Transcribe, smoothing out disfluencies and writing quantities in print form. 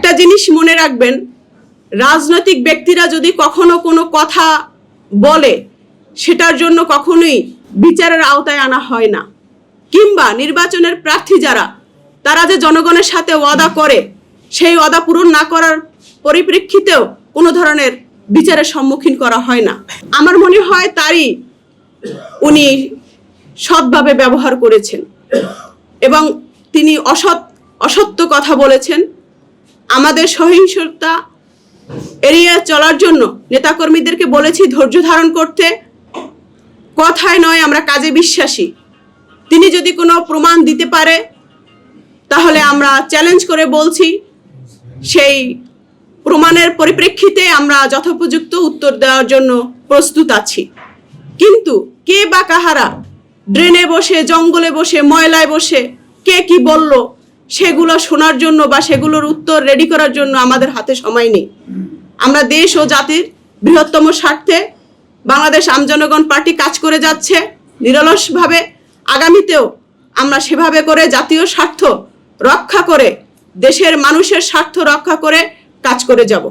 একটা জিনিস মনে রাখবেন, রাজনৈতিক ব্যক্তিরা যদি কখনো কোনো কথা বলে সেটার জন্য কখনোই বিচারের আওতায় আনা হয় না, কিংবা নির্বাচনের প্রার্থী যারা তারা যে জনগণের সাথে ওয়াদা করে সেই ওয়াদা পূরণ না করার পরিপ্রেক্ষিতেও কোনো ধরনের বিচারের সম্মুখীন করা হয় না। আমার মনে হয় তারই উনি সৎভাবে ব্যবহার করেছেন এবং তিনি অসত্য কথা বলেছেন। আমাদের সহিংসতা এড়িয়ে চলার জন্য নেতাকর্মীদেরকে বলেছি ধৈর্য ধারণ করতে, কথায় নয় আমরা কাজে বিশ্বাসী। তিনি যদি কোনো প্রমাণ দিতে পারে তাহলে আমরা চ্যালেঞ্জ করে বলছি, সেই প্রমাণের পরিপ্রেক্ষিতে আমরা যথোপযুক্ত উত্তর দেওয়ার জন্য প্রস্তুত আছি। কিন্তু কে বা কাহারা ড্রেনে বসে, জঙ্গলে বসে, ময়লায় বসে কে কি বলল সেগুলো শোনার জন্য বা সেগুলোর উত্তর রেডি করার জন্য আমাদের হাতে সময় নেই। আমরা দেশ ও জাতির বৃহত্তম স্বার্থে বাংলাদেশ আমজনগণ পার্টি কাজ করে যাচ্ছে নিরলসভাবে। আগামীতেও আমরা সেভাবে করে জাতীয় স্বার্থ রক্ষা করে, দেশের মানুষের স্বার্থ রক্ষা করে কাজ করে যাব।